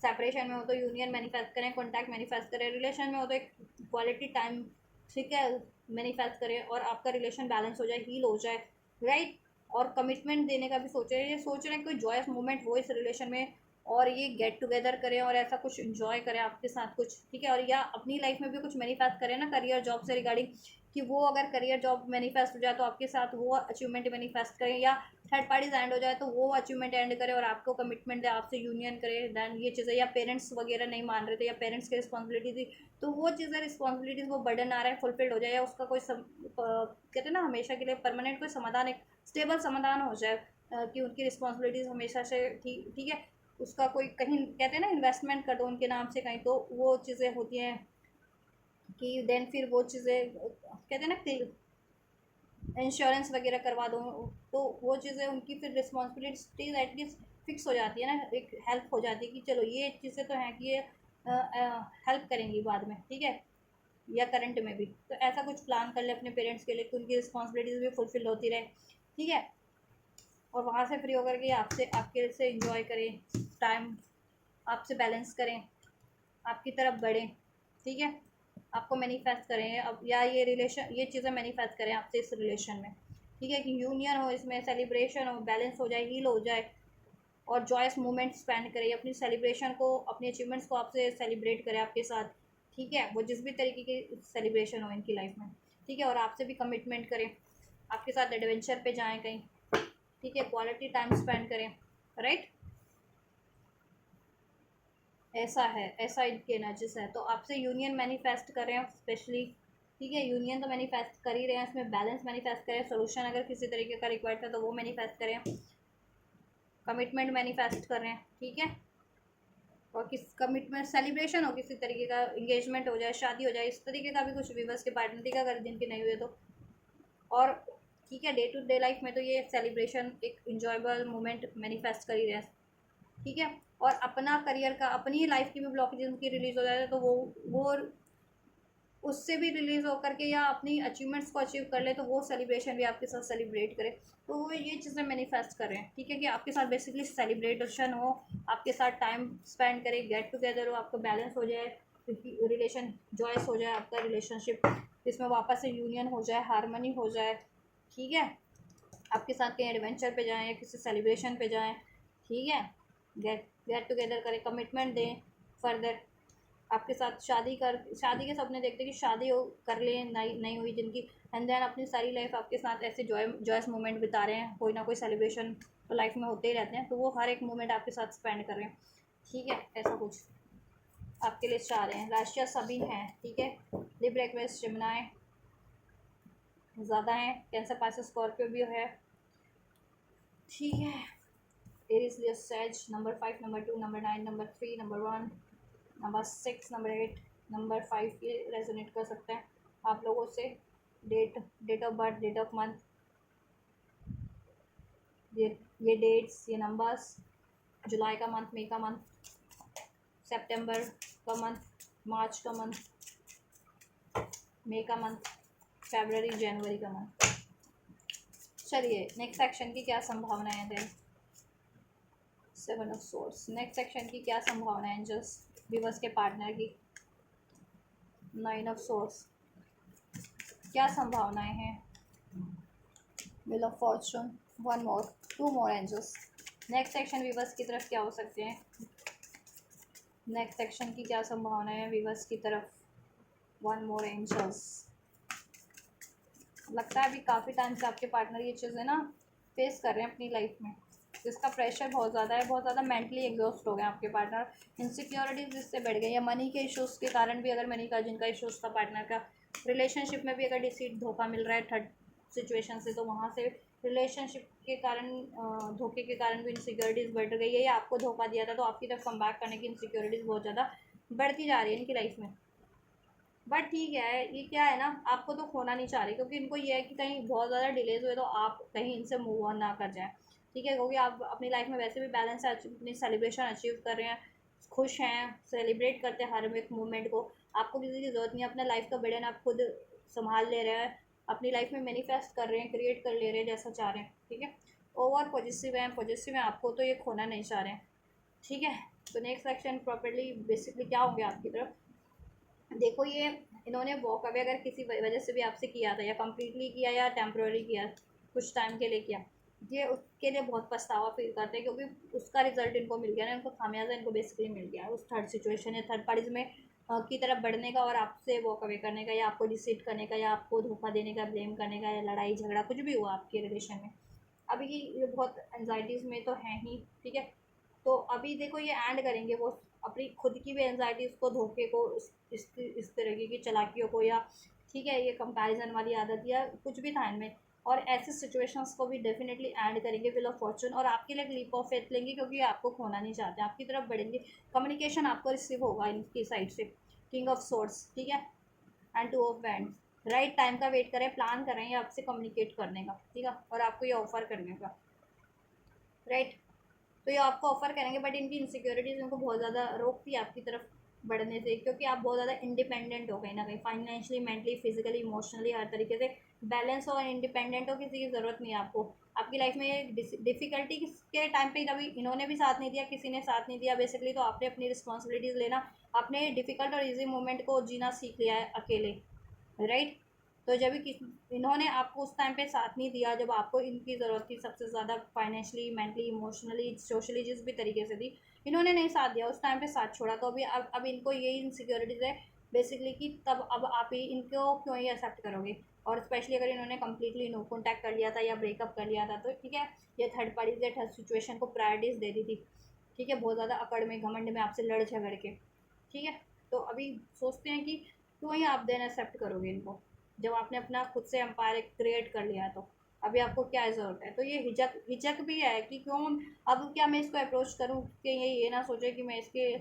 सेपरेशन में हो तो यूनियन मैनिफेस्ट करें, कॉन्टैक्ट मैनिफेस्ट करें, रिलेशन में हो तो एक क्वालिटी टाइम, ठीक है, मैनिफेस्ट करें, और आपका रिलेशन बैलेंस हो जाए, हील हो जाए, राइट। और कमिटमेंट देने का भी सोच रहे हैं, ये सोच रहे हैं कोई जॉयस मोमेंट हो इस रिलेशन में, और ये गेट टुगेदर करें और ऐसा कुछ इंजॉय करें आपके साथ कुछ, ठीक है, और या अपनी लाइफ में भी कुछ मैनिफेस्ट करें ना करियर जॉब से रिगार्डिंग, कि वो अगर करियर जॉब मैनिफेस्ट हो जाए तो आपके साथ वो अचीवमेंट मैनिफेस्ट करें, या थर्ड पार्टीज एंड हो जाए तो वो अचीवमेंट एंड करे और आपको कमिटमेंट दे, आपसे यूनियन करे, देन ये चीज़ें, या पेरेंट्स वगैरह नहीं मान रहे थे, या पेरेंट्स की रिस्पॉन्सिबिलिटी थी, तो वो चीज़ें रिस्पॉन्सिबिलिटीज वो बर्डन आ रहा है फुलफिल्ड हो जाए, या उसका कोई कहते हैं ना हमेशा के लिए परमानेंट कोई समाधान, एक स्टेबल समाधान हो जाए, कि उनकी रिस्पॉन्सिबिलिटीज हमेशा से ठीक ठीक है, उसका कोई कहीं कहते हैं ना इन्वेस्टमेंट कर दो उनके नाम से कहीं, तो वो चीज़ें होती हैं कि देन फिर वो चीज़ें कहते हैं ना इंश्योरेंस वगैरह करवा दो, तो वो चीज़ें उनकी फिर रिस्पॉन्सिबिलिटीज एटलीस्ट फिक्स हो जाती है ना, एक हेल्प हो जाती है कि चलो ये चीज़ें तो हैं कि ये हेल्प करेंगी बाद में, ठीक है, या करंट में भी, तो ऐसा कुछ प्लान कर ले अपने पेरेंट्स के लिए कि उनकी रिस्पॉन्सिबिलिटीज भी फुलफिल होती रहे, ठीक है, और वहाँ से फ्री होकर के आपसे आपके से इंजॉय करें टाइम, आपसे बैलेंस करें, आपकी तरफ बढ़ें, ठीक है, आपको मैनिफेस्ट करें अब, या ये रिलेशन, ये चीज़ें मैनिफेस्ट करें आपसे इस रिलेशन में, ठीक है, कि यूनियन हो, इसमें सेलिब्रेशन हो, बैलेंस हो जाए, हील हो जाए, और जॉयस मोमेंट स्पेंड करें, अपनी सेलिब्रेशन को, अपनी अचीवमेंट्स को आपसे सेलिब्रेट करें आपके साथ, ठीक है, वो जिस भी तरीके की सेलिब्रेशन हो इनकी लाइफ में, ठीक है, और आपसे भी कमिटमेंट करें, आपके साथ एडवेंचर पे जाएं कहीं, ठीक है, क्वालिटी टाइम स्पेंड करें, राइट। ऐसा है, ऐसा इनकी एनर्जीज है, तो आपसे यूनियन मैनिफेस्ट करें स्पेशली, ठीक है, यूनियन तो मैनिफेस्ट कर ही रहे हैं, इसमें बैलेंस मैनिफेस्ट करें, सोल्यूशन अगर किसी तरीके का रिक्वायर्ड था तो वो मैनिफेस्ट करें, कमिटमेंट मैनिफेस्ट कर रहे हैं, ठीक है, और किस कमिटमेंट सेलिब्रेशन हो, किसी तरीके का इंगेजमेंट हो जाए, शादी हो जाए, इस तरीके का भी कुछ व्यूवर्स के पार्टनर का अगर जिनके नहीं हुए तो, और ठीक है, डे टू डे लाइफ में तो ये सेलिब्रेशन एक इंजॉयबल मोमेंट मैनिफेस्ट कर ही रहे हैं, ठीक है, और अपना करियर का, अपनी लाइफ की भी ब्लॉकेज उनकी रिलीज हो जाए तो वो उससे भी रिलीज होकर के, या अपनी अचीवमेंट्स को अचीव कर ले तो वो सेलिब्रेशन भी आपके साथ सेलिब्रेट करे, तो वो ये चीज़ें मैनिफेस्ट कर रहे हैं, ठीक है, कि आपके साथ बेसिकली सेलिब्रेशन हो, आपके साथ टाइम स्पेंड करे, गेट टुगेदर हो, आपका बैलेंस हो जाए, रिलेशन जॉयस हो जाए, आपका रिलेशनशिप इसमें वापस से यूनियन हो जाए, हारमनी हो जाए, ठीक है, आपके साथ कहीं एडवेंचर पे जाएं या किसी सेलिब्रेशन पे जाएं, ठीक है, गेट गेट टुगेदर करें, कमिटमेंट दें फर्दर, आपके साथ शादी के सपने देखते कि शादी हो कर लें, नहीं नहीं हुई जिनकी, एंड देन अपनी सारी लाइफ आपके साथ ऐसे जॉयस मोमेंट बिता रहे हैं, कोई ना कोई सेलिब्रेशन तो लाइफ में होते ही रहते हैं, तो वो हर एक मोमेंट आपके साथ स्पेंड कर रहे हैं, ठीक है, ऐसा कुछ आपके लिए चाह रहे हैं, राशिया सभी हैं, ठीक है, लिब्रा एक्वेरियस जेमिनी ज़्यादा हैं, कैंसर पाइसेस स्कॉर्पियो भी है, ठीक है, Aries Leo says, number 5, number 2, number 9, number 3, number 1, number 6, number 8, number 5 ये रेजोनेट कर सकते हैं आप लोगों से, date date of birth, date of month, ये ये डेट्स, ये नंबर्स, जुलाई का मंथ, मई का मंथ, सितंबर का मंथ, मार्च का मंथ, मई का मंथ, फरवरी जनवरी का मंथ। चलिए नेक्स्ट सेक्शन की क्या संभावनाएं हैं? 7 ऑफ सोर्स। नेक्स्ट सेक्शन की क्या संभावनाएं जस्ट व्यूअर्स के पार्टनर की? 9 ऑफ सोर्स। क्या संभावनाएं हैं? Wheel of fortune, one more, two more angels. Next section viewers की तरफ क्या हो सकते हैं? नेक्स्ट सेक्शन की क्या संभावनाएं हैं व्यूअर्स की तरफ? One more angels. लगता है अभी काफ़ी टाइम से आपके पार्टनर ये चीज़ें ना फेस कर रहे हैं अपनी लाइफ में, जिसका प्रेशर बहुत ज़्यादा है, बहुत ज़्यादा मेंटली एग्जॉस्ट हो गए आपके पार्टनर। इनसिक्योरिटीज जिससे बढ़ गई, या मनी के इश्यूज़ के कारण भी, अगर मनी का जिनका इश्यूज़ था पार्टनर का, रिलेशनशिप में भी अगर डिसीट धोखा मिल रहा है थर्ड सिचुएशन से, तो वहाँ से रिलेशनशिप के कारण धोखे के कारण भी इनसिक्योरिटीज़ बढ़ गई है, या आपको धोखा दिया था तो आपकी तरफ कम बैक करने की इनसिक्योरिटीज़ बहुत ज़्यादा बढ़ती जा रही है इनकी लाइफ में। बट ठीक है, ये क्या है ना, आपको तो खोना नहीं चाह रहे, क्योंकि इनको ये है कि कहीं बहुत ज़्यादा डिलेज हुए तो आप कहीं इनसे मूव ऑन ना कर जाएं। ठीक है, क्योंकि आप अपनी लाइफ में वैसे भी बैलेंस अपनी सेलिब्रेशन अचीव कर रहे हैं, खुश हैं, सेलिब्रेट करते हैं हर एक मोमेंट को। आपको किसी की ज़रूरत नहीं है, अपना लाइफ का बर्डन आप खुद संभाल ले रहे हैं, अपनी लाइफ में मैनिफेस्ट कर रहे हैं, क्रिएट कर ले रहे हैं जैसा चाह रहे हैं। ठीक है, ओवर पॉजिटिव हैं, आपको तो ये खोना नहीं चाह रहे हैं। ठीक है, तो नेक्स्ट सेक्शन प्रॉपर्ली बेसिकली क्या होंगे आपकी तरफ? देखो, ये इन्होंने वॉक अवे अगर किसी वजह से भी आपसे किया था, या कम्प्लीटली किया या टेम्प्रोरी किया, कुछ टाइम के लिए किया, ये उसके लिए बहुत पछतावा फील करते हैं, क्योंकि उसका रिजल्ट इनको मिल गया ना, इनको खामियाजा इनको बेसिकली मिल गया उस थर्ड सिचुएशन या थर्ड पार्टीज में की तरफ बढ़ने का, और आपसे वॉक अवे करने का, या आपको डिसीट करने का, या आपको धोखा देने का, ब्लेम करने का, या लड़ाई झगड़ा कुछ भी हुआ आपके रिलेशन में। अभी ये बहुत एनजाइटीज़ में तो हैं ही। ठीक है, तो अभी देखो ये एंड करेंगे वो अपनी खुद की भी एनजाइटीज़ को, धोखे को, इस तरीके की चालाकियों को, या ठीक है ये कंपैरिजन वाली आदत या कुछ भी था इनमें, और ऐसे सिचुएशंस को भी डेफिनेटली एंड करेंगे व्हील ऑफ फॉर्चून, और आपके लिए लीप ऑफ फेथ लेंगे, क्योंकि आपको खोना नहीं चाहते, आपकी तरफ बढ़ेंगे। कम्युनिकेशन आपको रिसीव होगा इनकी साइड से, किंग ऑफ सोर्स। ठीक है, and two of band. Right time का वेट करें, प्लान करें ये आपसे कम्युनिकेट करने का। ठीक है, और आपको ये ऑफर करने का। राइट, तो ये आपको ऑफर करेंगे, बट इनकी इनसिक्योरिटीज़ इनको बहुत ज़्यादा रोकती है आपकी तरफ बढ़ने से, क्योंकि आप बहुत ज़्यादा इंडिपेंडेंट हो कहीं ना कहीं, फाइनेंशियली, मेंटली, फिजिकली, इमोशनली, हर तरीके से बैलेंस हो और इंडिपेंडेंट हो, किसी की ज़रूरत नहीं है आपको। आपकी लाइफ में डिफ़िकल्टी के टाइम पे कभी इन्होंने भी साथ नहीं दिया, किसी ने साथ नहीं दिया बेसिकली, तो आपने अपनी रिस्पॉन्सिबिलिटीज़ लेना, आपने डिफ़िकल्ट और ईजी मोमेंट को जीना सीख लिया है अकेले। राइट, तो जब भी इन्होंने आपको उस टाइम पे साथ नहीं दिया जब आपको इनकी ज़रूरत थी सबसे ज़्यादा, फाइनेंशियली, मेंटली, इमोशनली, सोशली, जिस भी तरीके से दी, इन्होंने नहीं साथ दिया उस टाइम पे, साथ छोड़ा, तो अभी अब इनको यही इनसिक्योरिटीज़ है बेसिकली, कि तब अब आप ही इनको क्यों ही एक्सेप्ट करोगे, और स्पेशली अगर इन्होंने कम्प्लीटली नो कॉन्टैक्ट कर लिया था या ब्रेकअप कर लिया था, तो ठीक है, ये थर्ड पार्टी से थर्ड सिचुएशन को प्रायोरिटीज़ दे दी थी। ठीक है, बहुत ज़्यादा अकड़ में, घमंड में आपसे लड़ झगड़ के। ठीक है, तो अभी सोचते हैं कि क्यों ही आप देन एक्सेप्ट करोगे इनको, जब आपने अपना खुद से एम्पायर क्रिएट कर लिया, तो अभी आपको क्या ज़रूरत है? तो ये हिचक हिचक भी है कि क्यों, अब क्या मैं इसको अप्रोच करूं कि ये ना सोचे कि मैं इसके,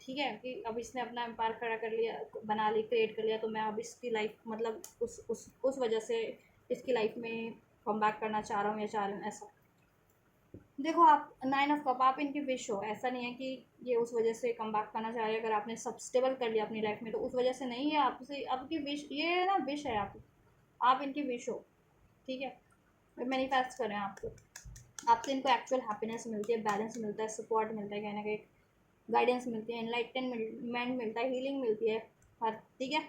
ठीक है, कि अब इसने अपना एम्पायर खड़ा कर लिया, बना ली, क्रिएट कर लिया, तो मैं अब इसकी लाइफ मतलब उस वजह से इसकी लाइफ में कम बैक करना चाह रहा हूँ, या चाह रही हूँ ऐसा। देखो, आप 9 ऑफ कप, आप इनकी विश हो, ऐसा नहीं है कि ये उस वजह से कम बैक करना चाह रहे हैं, अगर आपने सब स्टेबल कर लिया अपनी लाइफ में तो उस वजह से नहीं है, आपसे आपकी विश ये ना, विश है आप इनकी विश हो। ठीक है, मैनिफेस्ट करें आपको, आपसे इनको एक्चुअल हैप्पीनेस मिलती है, बैलेंस मिलता है, सपोर्ट मिलता है, कहीं ना कहीं गाइडेंस मिलती है, एनलाइटनमेंट मिलता है, हीलिंग मिलती है हर। ठीक है,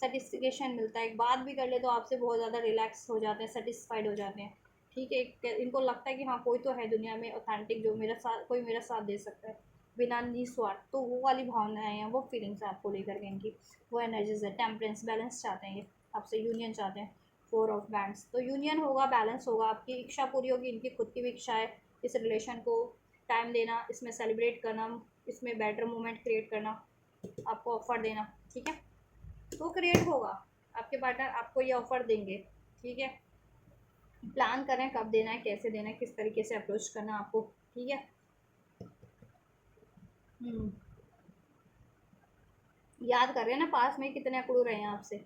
सेटिस्फिकेशन मिलता है, एक बात भी कर ले तो आपसे बहुत ज़्यादा रिलैक्स हो जाते हैं, सेटिस्फाइड हो जाते हैं। ठीक है, इनको लगता है कि हाँ कोई तो है दुनिया में ऑथेंटिक, जो मेरा साथ, कोई मेरा साथ दे सकता है बिना निस्वार्थ, तो वो वाली भावनाएं हैं, वो फीलिंग्स हैं आपको लेकर के इनकी, वो एनर्जीज है। टेम्परेंस, बैलेंस चाहते हैं ये, आपसे यूनियन चाहते हैं। फोर ऑफ बैंड्स, तो यूनियन होगा, बैलेंस होगा, आपकी इच्छा पूरी होगी, इनकी खुद की भी इच्छा है इस रिलेशन को टाइम देना, इसमें सेलिब्रेट करना, इसमें बेटर मोमेंट क्रिएट करना, आपको ऑफर देना। ठीक है, तो क्रिएट होगा, आपके पार्टनर आपको ये ऑफर देंगे। ठीक है, प्लान करें कब देना है, कैसे देना है, किस तरीके से अप्रोच करना है आपको। ठीक है, याद कर रहे हैं ना पास में कितने अकड़ू रहे हैं आपसे,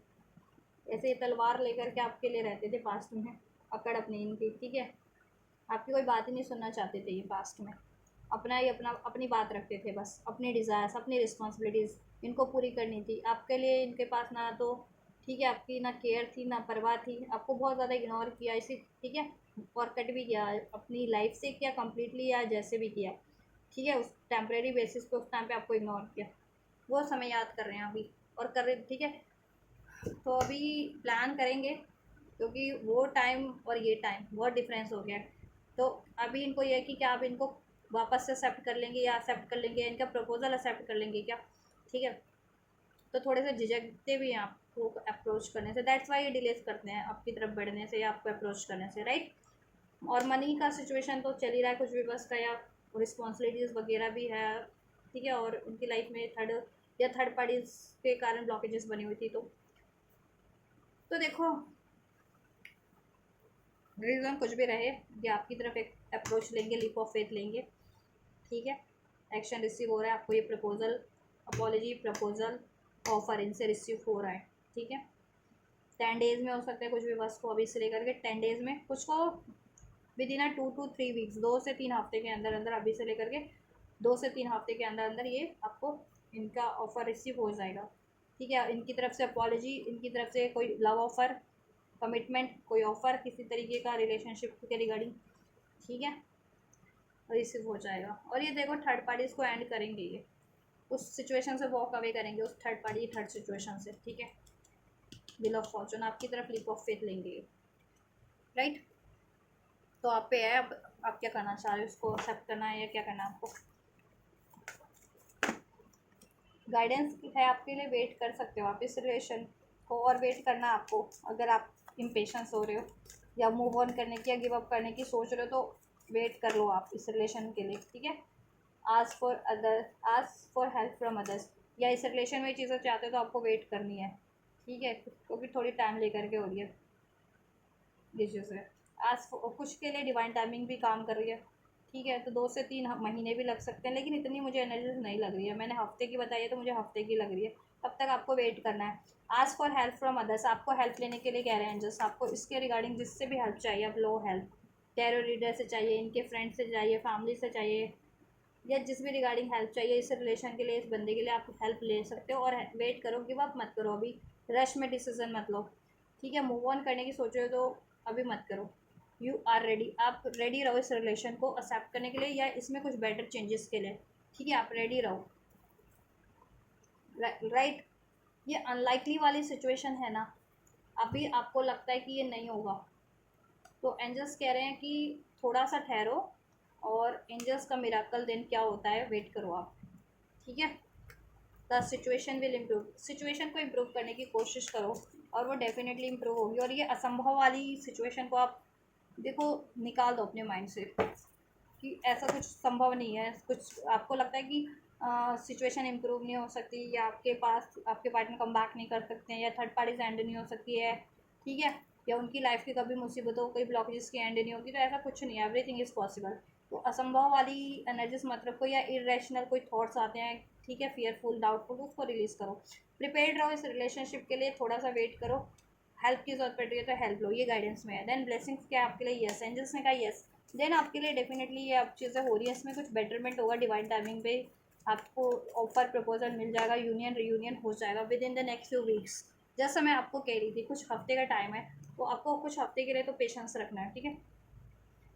ऐसे ही तलवार लेकर के आपके लिए रहते थे पास में, अकड़ अपनी इनकी। ठीक है, आपकी कोई बात ही नहीं सुनना चाहते थे ये पास्ट में। अपना ही अपना अपनी बात रखते थे, बस अपनी डिज़ायर्स अपनी रिस्पॉन्सिबिलिटीज़ इनको पूरी करनी थी। आपके लिए इनके पास ना तो ठीक है आपकी ना केयर थी ना परवाह थी, आपको बहुत ज़्यादा इग्नोर किया इसी, ठीक है, और कट भी किया अपनी लाइफ से, किया कम्प्लीटली या जैसे भी किया, ठीक है, उस टेम्परेरी बेसिस पे उस टाइम पे आपको इग्नोर किया। वो समय याद कर रहे हैं अभी और कर रहे, ठीक है। तो अभी प्लान करेंगे, क्योंकि वो टाइम और ये टाइम बहुत डिफरेंस हो गया है। तो अभी इनको ये है कि क्या आप इनको वापस से एक्सेप्ट कर लेंगे या एक्सेप्ट कर लेंगे, इनका प्रपोजल एक्सेप्ट कर लेंगे क्या, ठीक है। तो थोड़े से झिझकते भी हैं आपको अप्रोच करने से, दैट्स वाई ये डिलेज करते हैं आपकी तरफ बढ़ने से या आपको अप्रोच करने से, राइट। और मनी का सिचुएशन तो चल ही रहा है कुछ भी बस का, या रिस्पॉन्सिबिलिटीज़ वगैरह भी है, ठीक है। और उनकी लाइफ में थर्ड पार्टीज के कारण ब्लॉकेजेस बनी हुई थी। तो देखो, रीज़न कुछ भी रहे, ये आपकी तरफ एक अप्रोच लेंगे, लीप ऑफ फेथ लेंगे, ठीक है। एक्शन रिसीव हो रहा है, आपको ये प्रपोजल, अपॉलॉजी, प्रपोजल, ऑफर इनसे रिसीव हो रहा है, ठीक है। 10 डेज़ में हो सकता है कुछ भी, बस को अभी से लेकर के 10 डेज़ में, कुछ को विद इन 2 to 3 वीक्स, 2 से 3 हफ्ते के अंदर अंदर, अभी से लेकर के 2 से 3 हफ्ते के अंदर अंदर ये आपको इनका ऑफ़र रिसीव हो जाएगा, ठीक है। इनकी तरफ से अपॉलॉजी, इनकी तरफ से कोई लव ऑफ़र, कमिटमेंट, कोई ऑफ़र किसी तरीके का रिलेशनशिप के रिगार्डिंग, ठीक है, रिसीव हो जाएगा। और ये देखो थर्ड पार्टीज़ को एंड करेंगे, ये उस सिचुएशन से वॉक अवे करेंगे, उस थर्ड पार्टी थर्ड सिचुएशन से, ठीक है। व्हील ऑफ फॉर्चून आपकी तरफ लीप ऑफ फेथ लेंगे, राइट। तो आप पे है, अब आप क्या करना चाह रहे हो, उसको एक्सेप्ट करना है या क्या करना है आपको। गाइडेंस है आपके लिए, वेट कर सकते हो आप इस रिलेशन को, और वेट करना आपको, अगर आप इम्पेशंस हो रहे हो या मूव ऑन करने की या गिव अप करने की सोच रहे हो तो वेट कर लो आप इस रिलेशन के लिए, ठीक है। Ask for help from others, या इस रिलेशन में चीज़ें चाहते हो तो आपको वेट करनी है, ठीक है, क्योंकि थोड़ी टाइम लेकर के हो रही है ये चीज़ें। आज कुछ के लिए डिवाइन टाइमिंग भी काम कर रही है, ठीक है। तो 2 से 3 महीने भी लग सकते हैं, लेकिन इतनी मुझे एनर्जी नहीं लग रही है, मैंने हफ्ते की बताई है तो मुझे हफ्ते की लग रही है। तब तक आपको वेट करना है। Ask for help from others, आपको हेल्प लेने के लिए कह रहे हैं एंजल्स, आपको इसके रिगार्डिंग जिससे भी हेल्प चाहिए आप लो हेल्प, टैरो रीडर से चाहिए, इनके फ्रेंड से चाहिए, फैमिली से चाहिए, या जिस भी रिगार्डिंग हेल्प चाहिए इस रिलेशन के लिए, इस बंदे के लिए आप हेल्प ले सकते हो। और वेट करो, गिव अप मत करो, अभी रश में डिसीजन मत लो, ठीक है। मूव ऑन करने की सोच रहे हो तो अभी मत करो, यू आर रेडी, आप रेडी रहो इस रिलेशन को एक्सेप्ट करने के लिए या इसमें कुछ बेटर चेंजेस के लिए, ठीक है, आप रेडी रहो, राइट। ये अनलाइकली वाली सिचुएशन है ना, अभी आपको लगता है कि ये नहीं होगा, तो एंजल्स कह रहे हैं कि थोड़ा सा ठहरो, और एंजल्स का मिराकल दिन क्या होता है वेट करो आप, ठीक है। The situation will improve, situation को इम्प्रूव करने की कोशिश करो और वो डेफिनेटली इम्प्रूव होगी। और ये असंभव वाली सिचुएशन को आप देखो निकाल दो अपने माइंड से कि ऐसा कुछ संभव नहीं है, कुछ आपको लगता है कि सिचुएशन इम्प्रूव नहीं हो सकती, या आपके पास आपके पार्टनर कम बैक नहीं कर सकते हैं, या थर्ड पार्टी से एंड नहीं हो सकती है, ठीक है, या उनकी लाइफ की कभी मुसीबतों कोई ब्लॉकेजेस की एंड नहीं होगी, तो ऐसा कुछ नहीं है, एवरीथिंग इज़ पॉसिबल। तो असंभव वाली एनर्जीज मत रखो, या इरेशनल कोई थॉट्स आते हैं, ठीक है, फियरफुल डाउटफुल, तो उसको रिलीज़ करो। प्रिपेयर्ड रहो इस रिलेशनशिप के लिए, थोड़ा सा वेट करो, हेल्प की जरूरत पड़ रही है तो हेल्प लो, ये गाइडेंस में है। देन ब्लेसिंग्स क्या है आपके लिए, यस, एंजल्स ने कहा यस, देन आपके लिए डेफिनेटली ये अब चीज़ें हो रही है, इसमें कुछ बेटरमेंट होगा, डिवाइन टाइमिंग पे आपको ऑफर प्रपोजल मिल जाएगा, यूनियन रियूनियन हो जाएगा with in the next few weeks. जैसा मैं आपको कह रही थी कुछ हफ्ते का टाइम है, तो आपको कुछ हफ्ते के लिए तो पेशेंस रखना है, ठीक है,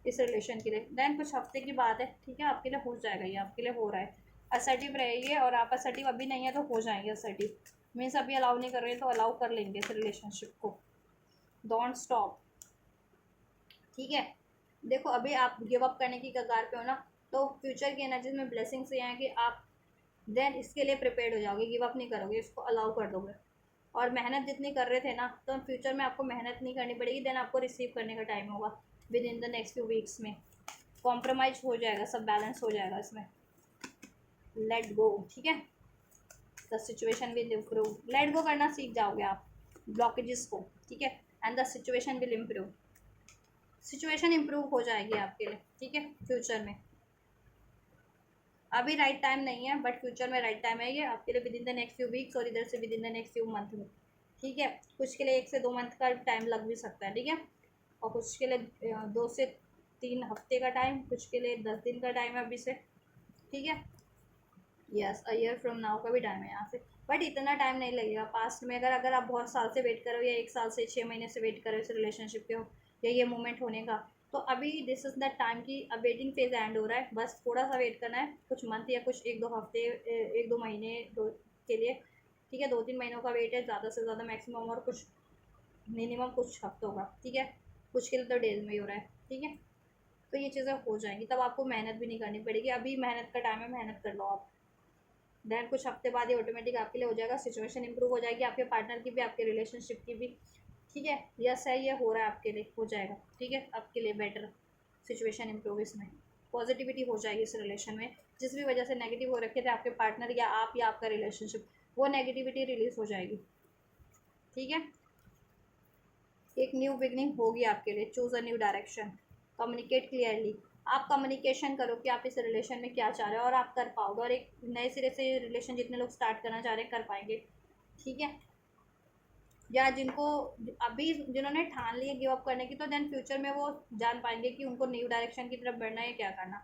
इस रिलेशन के लिए। देन कुछ हफ्ते की बात है, ठीक है, आपके लिए हो जाएगा, ये आपके लिए हो रहा है। असर्टिव रहिए, और आप असर्टिव अभी नहीं है तो हो जाएंगे असर्टिव, मीन्स अभी अलाउ नहीं कर रहे तो अलाउ कर लेंगे इस रिलेशनशिप को। डोंट स्टॉप, ठीक है। देखो अभी आप गिव अप करने की कगार पे हो ना, तो फ्यूचर की एनर्जीज में ब्लेसिंग्स ये हैं कि आप देन इसके लिए प्रिपेयर्ड हो जाओगे, गिव अप नहीं करोगे, इसको अलाउ कर दोगे। और मेहनत जितनी कर रहे थे ना, तो फ्यूचर में आपको मेहनत नहीं करनी पड़ेगी, देन आपको रिसीव करने का टाइम होगा with in the next few weeks में। कॉम्प्रोमाइज हो जाएगा, सब बैलेंस हो जाएगा इसमें। लेट गो, ठीक है, the situation will improve, let go करना सीख जाओगे आप ब्लॉकेजेस को, ठीक है, and the situation will improve, situation improve हो जाएगी आपके लिए, ठीक है, फ्यूचर में। अभी राइट टाइम नहीं है, बट फ्यूचर में राइट टाइम है ये आपके लिए with in the next few weeks, और इधर से with in the next few month में, ठीक है। कुछ के लिए 1 से 2 मंथ का टाइम लग भी सकता है, ठीक है, और कुछ के लिए 3 हफ्ते का टाइम, कुछ के लिए 10 दिन का टाइम है अभी से, ठीक है। Yes, a year from now का भी टाइम है यहाँ से, बट इतना टाइम नहीं लगेगा। पास्ट में अगर आप बहुत साल से वेट करो या 1 साल से 6 महीने से वेट करो इस रिलेशनशिप के हो या ये मोमेंट होने का, तो अभी दिस इज़ द टाइम की अब वेटिंग फेज एंड हो रहा है। बस थोड़ा सा वेट करना है, कुछ मंथ या कुछ 1-2 हफ्ते, 1-2 महीने के लिए, ठीक है। 2-3 महीनों का वेट है ज़्यादा से ज़्यादा मैक्सिमम, और कुछ मिनिमम कुछ हफ्तों का, ठीक है। कुछ के लिए तो डेज में ही हो रहा है, ठीक है। तो ये चीज़ें हो जाएंगी, तब आपको मेहनत भी नहीं करनी पड़ेगी। अभी मेहनत का टाइम है, मेहनत कर लो आप। देन कुछ हफ्ते बाद ये ऑटोमेटिक आपके लिए हो जाएगा, सिचुएशन इंप्रूव हो जाएगी, आपके पार्टनर की भी, आपके रिलेशनशिप की भी, ठीक है। यस है, ये हो रहा है आपके लिए, हो जाएगा, ठीक है। आपके लिए बेटर सिचुएशन इंप्रूव, इसमें पॉजिटिविटी हो जाएगी इस रिलेशन में। जिस भी वजह से नेगेटिव हो रखे थे आपके पार्टनर या आप या आपका रिलेशनशिप, वो नेगेटिविटी रिलीज हो जाएगी, ठीक है। एक न्यू बिगनिंग होगी आपके लिए। Choose a new direction, communicate clearly. आप कम्युनिकेशन करो कि आप इस रिलेशन में क्या चाह रहे हो, और आप कर पाओगे, और एक नए सिरे से रिलेशन जितने लोग स्टार्ट करना चाह रहे हैं कर पाएंगे, ठीक है। या जिनको अभी जिन्होंने ठान लिया गिव अप करने की, तो देन फ्यूचर में वो जान पाएंगे कि उनको न्यू डायरेक्शन की तरफ बढ़ना है क्या करना,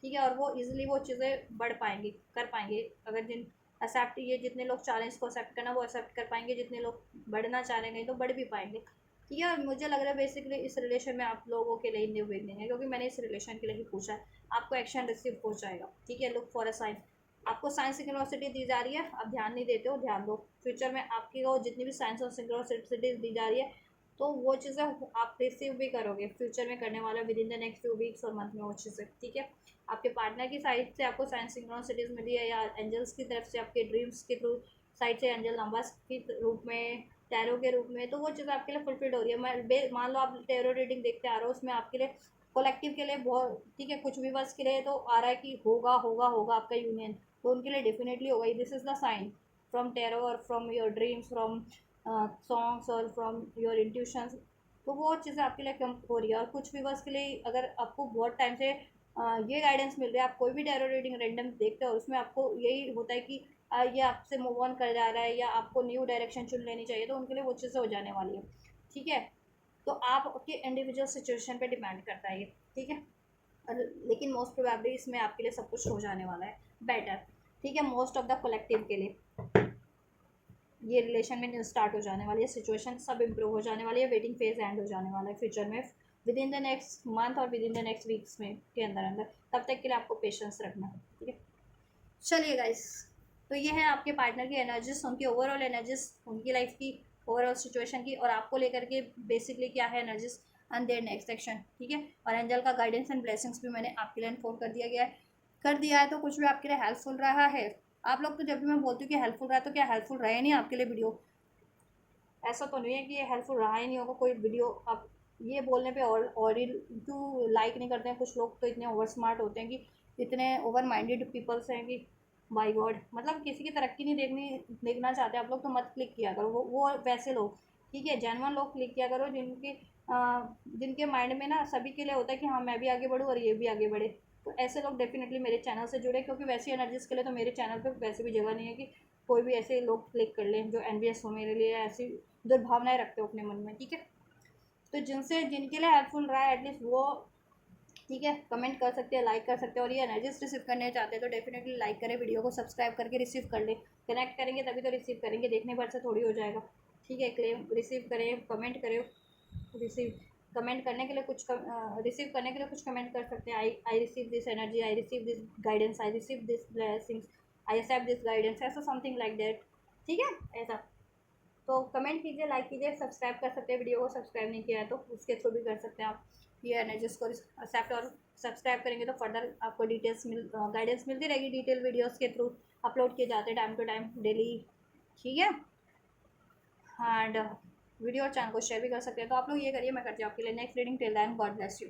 ठीक है। और वो इजीली वो चीज़ें बढ़ पाएंगे, कर पाएंगे। अगर जिन एक्सेप्ट, ये जितने लोग चाह रहे हैं इसको एक्सेप्ट करना, वो एक्सेप्ट कर पाएंगे। जितने लोग बढ़ना चाह रहे हैं तो बढ़ भी पाएंगे, ठीक है। और मुझे लग रहा है बेसिकली इस रिलेशन में आप लोगों के लिए न्यू बिगनिंग है, क्योंकि मैंने इस रिलेशन के लिए ही पूछा है। आपको एक्शन रिसीव हो जाएगा, ठीक है। Look for a sign. आपको साइंस सिंक्रोनिसिटी दी जा रही है, आप ध्यान नहीं देते हो, ध्यान दो। फ्यूचर में आपकी वो जितनी भी साइंस और सिंक्रोनिसिटीज दी जा रही है, तो वो चीज़ें आप रिसीव भी करोगे फ्यूचर में करने वाला, with in the next few weeks और मंथ में वो चीज़ें, ठीक है। आपके पार्टनर की साइड से आपको साइंस सिंक्रोनिसिटीज मिली है, या एंजल्स की तरफ से आपके ड्रीम्स के थ्रू साइड से एंजल नंबर्स के रूप में, टैरो के रूप में, तो वो चीज़ आपके लिए फुलफिल्ड हो रही है। मान लो आप टैरो रीडिंग देखते आ रहे हो, उसमें आपके लिए कलेक्टिव के लिए बहुत, ठीक है, कुछ भी वर्ष के लिए तो आ रहा है कि होगा होगा होगा आपका यूनियन, तो उनके लिए डेफिनेटली होगा। This is the sign from tarot और from your dreams, from songs और फ्रॉम योर इंट्यूशंस। तो वो चीज़ें आपके लिए कम हो रही है। और कुछ भी वर्ष के लिए अगर आपको बहुत टाइम से ये गाइडेंस मिल रहा है, आप कोई भी टैरो रीडिंग रैंडम देखते हो, उसमें आपको यही होता है कि ये आपसे मूव ऑन कर जा रहा है या आपको न्यू डायरेक्शन चुन लेनी चाहिए, तो उनके लिए वो चीज़ें हो जाने वाली है, ठीक है। तो आपके इंडिविजुअल सिचुएशन पे डिपेंड करता है ये, ठीक है। लेकिन मोस्ट प्रोबेबली इसमें आपके लिए सब कुछ हो जाने वाला है बेटर, ठीक है। मोस्ट ऑफ द कलेक्टिव के लिए ये रिलेशन में न्यू स्टार्ट हो जाने वाली है, सिचुएशन सब इम्प्रूव हो जाने वाली है, वेटिंग फेज एंड हो जाने वाला है फ्यूचर में, within the next month और within the next weeks में के अंदर अंदर। तब तक के लिए आपको पेशेंस रखना है, ठीक है। चलिए गाइस, तो ये है आपके पार्टनर की एनर्जीज, उनकी ओवरऑल एनर्जीज, उनकी लाइफ की ओवरऑल सिचुएशन की, और आपको लेकर के बेसिकली क्या है energies and their next action, ठीक है। और एंजल का गाइडेंस एंड ब्लेसिंग्स भी मैंने आपके लिए इन्फॉर्म कर दिया है, तो कुछ भी आपके लिए हेल्पफुल रहा है। आप लोग तो जब भी मैं बोलती हूँ कि हेल्पफुल रहा है, तो क्या हेल्पफुल रहे नहीं आपके लिए वीडियो? ऐसा तो नहीं है कि ये हेल्पफुल रहा ही नहीं होगा कोई वीडियो। आप ये बोलने पे और क्यों लाइक नहीं करते हैं? कुछ लोग तो इतने ओवर स्मार्ट होते हैं कि इतने ओवर माइंडेड पीपल्स हैं कि बाई गॉड, मतलब किसी की तरक्की नहीं देखना चाहते आप लोग, तो मत क्लिक किया करो। वो वैसे लोग, ठीक है, जेन्युइन लोग क्लिक किया करो, जिनके माइंड में ना सभी के लिए होता है कि हाँ मैं भी आगे बढ़ूँ और ये भी आगे बढ़े। तो ऐसे लोग डेफिनेटली मेरे चैनल से जुड़े, क्योंकि वैसी एनर्जीज के लिए तो मेरे चैनल पे वैसे भी जगह नहीं है कि कोई भी ऐसे लोग क्लिक कर लें जो एनवियस हो मेरे लिए, ऐसी दुर्भावनाएं रखते हो अपने मन में, ठीक है। तो जिनके लिए हेल्पफुल रहा है एटलीस्ट वो, ठीक है, कमेंट कर सकते हैं, लाइक कर सकते हैं। और ये एनर्जीज रिसीव करने चाहते हैं तो डेफिनेटली लाइक करें, वीडियो को सब्सक्राइब करके रिसीव कर ले। कनेक्ट करेंगे तभी तो रिसीव करेंगे, देखने भर से थोड़ी हो जाएगा, ठीक है। क्लेम रिसीव करें, कमेंट करें, रिसीव कमेंट करने के लिए कुछ रिसीव करने के लिए कुछ कमेंट कर सकते हैं। I receive this energy, I receive this guidance, I receive this blessings, I accept this guidance, ऐसा समथिंग लाइक दैट, ठीक है। ऐसा तो कमेंट कीजिए, लाइक कीजिए, सब्सक्राइब कर सकते हैं। वीडियो को सब्सक्राइब नहीं किया है तो उसके थ्रू भी कर सकते हैं आप। ये एनर्जीज को एक्सेप्ट और सब्सक्राइब करेंगे तो फर्दर आपको डिटेल्स गाइडेंस मिलती रहेगी, डिटेल वीडियोस के थ्रू अपलोड किए जाते हैं टाइम टू टाइम डेली, ठीक है। एंड वीडियो और चैनल को शेयर भी कर सकते हैं। तो आप लोग ये करिए, मैं करती हूँ आपके लिए next reading. Till then God bless you.